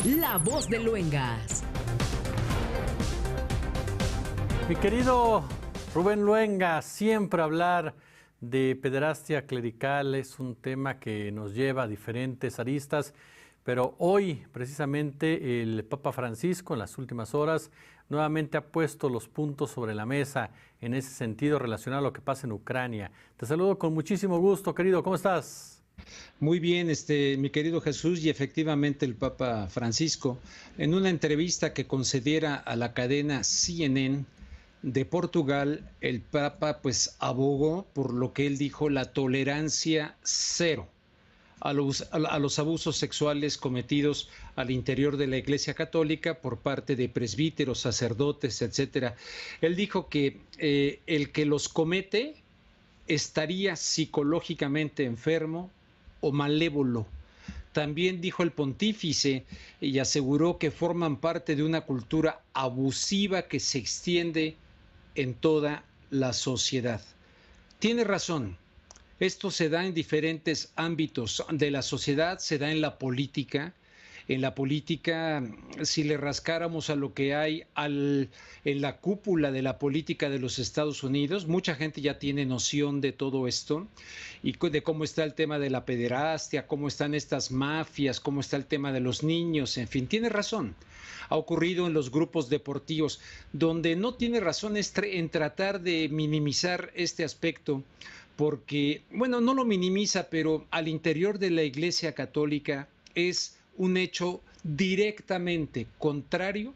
La Voz de Luengas. Mi querido Rubén Luengas, siempre hablar de pederastia clerical es un tema que nos lleva a diferentes aristas, pero hoy precisamente el Papa Francisco en las últimas horas nuevamente ha puesto los puntos sobre la mesa en ese sentido relacionado a lo que pasa en Ucrania. Te saludo con muchísimo gusto, querido, ¿cómo estás? Muy bien, mi querido Jesús, y efectivamente el Papa Francisco, en una entrevista que concediera a la cadena CNN de Portugal, el Papa pues abogó por lo que él dijo la tolerancia cero a los abusos sexuales cometidos al interior de la Iglesia Católica por parte de presbíteros, sacerdotes, etcétera. Él dijo que el que los comete estaría psicológicamente enfermo o malévolo. También dijo el pontífice y aseguró que forman parte de una cultura abusiva que se extiende en toda la sociedad. Tiene razón, esto se da en diferentes ámbitos de la sociedad, se da en la política. En la política, si le rascáramos a lo que hay en la cúpula de la política de los Estados Unidos, mucha gente ya tiene noción de todo esto y de cómo está el tema de la pederastia, cómo están estas mafias, cómo está el tema de los niños, en fin, tiene razón. Ha ocurrido en los grupos deportivos, donde no tiene razón es en tratar de minimizar este aspecto, porque, bueno, no lo minimiza, pero al interior de la Iglesia Católica es un hecho directamente contrario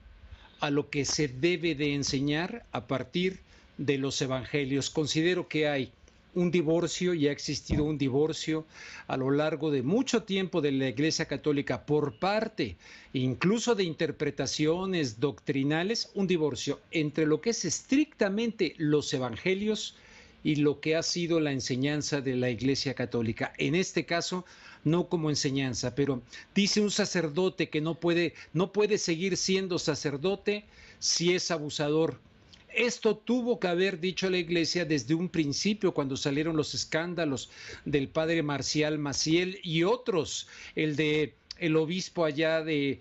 a lo que se debe de enseñar a partir de los evangelios. Considero que hay un divorcio y ha existido un divorcio a lo largo de mucho tiempo de la Iglesia Católica por parte incluso de interpretaciones doctrinales, un divorcio entre lo que es estrictamente los evangelios y lo que ha sido la enseñanza de la Iglesia Católica. En este caso, no como enseñanza, pero dice un sacerdote que no puede seguir siendo sacerdote si es abusador. Esto tuvo que haber dicho la Iglesia desde un principio, cuando salieron los escándalos del padre Marcial Maciel y otros, el obispo allá del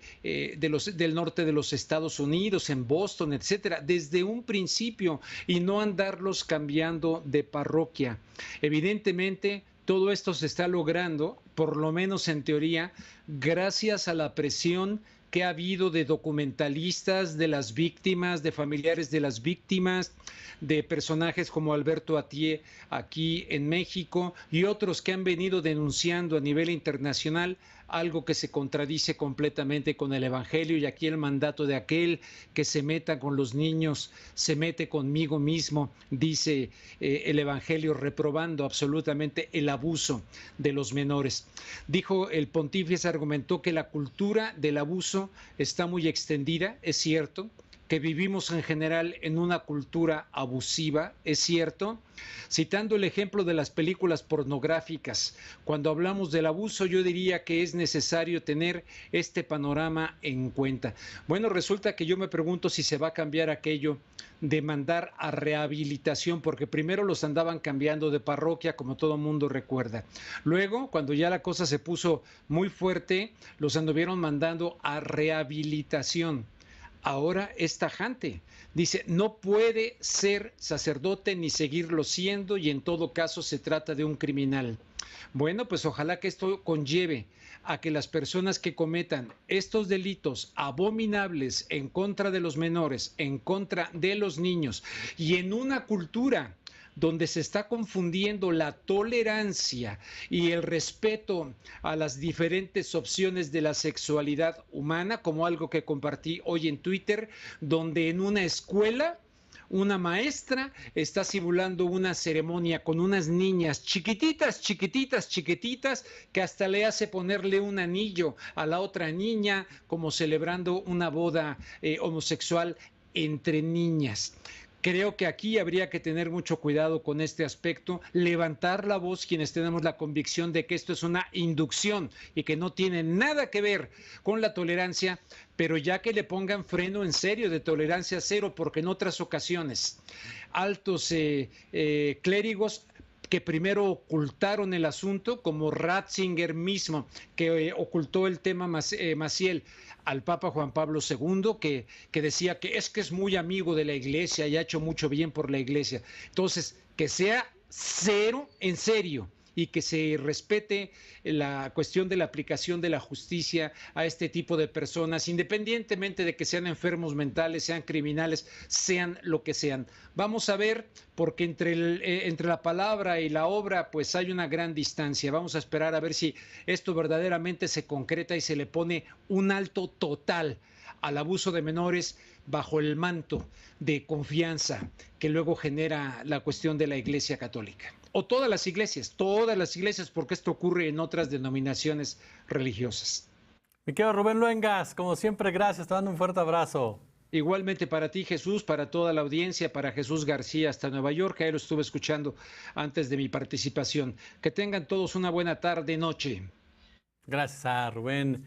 norte de los Estados Unidos, en Boston, etcétera, desde un principio, y no andarlos cambiando de parroquia. Evidentemente, todo esto se está logrando, por lo menos en teoría, gracias a la presión que ha habido de documentalistas, de las víctimas, de familiares de las víctimas, de personajes como Alberto Atié aquí en México y otros que han venido denunciando a nivel internacional algo que se contradice completamente con el Evangelio, y aquí el mandato de aquel que se meta con los niños se mete conmigo mismo, dice el Evangelio, reprobando absolutamente el abuso de los menores. Dijo el pontífice, argumentó que la cultura del abuso está muy extendida, es cierto, que vivimos en general en una cultura abusiva, es cierto, citando el ejemplo de las películas pornográficas. Cuando hablamos del abuso, yo diría que es necesario tener este panorama en cuenta. Bueno, resulta que yo me pregunto si se va a cambiar aquello de mandar a rehabilitación, porque primero los andaban cambiando de parroquia, como todo mundo recuerda. Luego, cuando ya la cosa se puso muy fuerte, los anduvieron mandando a rehabilitación. Ahora es tajante. Dice, no puede ser sacerdote ni seguirlo siendo, y en todo caso se trata de un criminal. Bueno, pues ojalá que esto conlleve a que las personas que cometan estos delitos abominables en contra de los menores, en contra de los niños, y en una cultura donde se está confundiendo la tolerancia y el respeto a las diferentes opciones de la sexualidad humana, como algo que compartí hoy en Twitter, donde en una escuela una maestra está simulando una ceremonia con unas niñas chiquititas, chiquititas, chiquititas, que hasta le hace ponerle un anillo a la otra niña, como celebrando una boda homosexual entre niñas. Creo que aquí habría que tener mucho cuidado con este aspecto, levantar la voz quienes tenemos la convicción de que esto es una inducción y que no tiene nada que ver con la tolerancia, pero ya que le pongan freno en serio de tolerancia cero, porque en otras ocasiones altos clérigos que primero ocultaron el asunto, como Ratzinger mismo, que ocultó el tema Maciel al Papa Juan Pablo II, que decía que es muy amigo de la Iglesia y ha hecho mucho bien por la Iglesia. Entonces, que sea cero en serio y que se respete la cuestión de la aplicación de la justicia a este tipo de personas, independientemente de que sean enfermos mentales, sean criminales, sean lo que sean. Vamos a ver, porque entre la palabra y la obra pues hay una gran distancia. Vamos a esperar a ver si esto verdaderamente se concreta y se le pone un alto total al abuso de menores bajo el manto de confianza que luego genera la cuestión de la Iglesia Católica. O todas las iglesias, porque esto ocurre en otras denominaciones religiosas. Mi querido Rubén Luengas, como siempre, gracias, te mando un fuerte abrazo. Igualmente para ti, Jesús, para toda la audiencia, para Jesús García hasta Nueva York, ahí lo estuve escuchando antes de mi participación. Que tengan todos una buena tarde, noche. Gracias a Rubén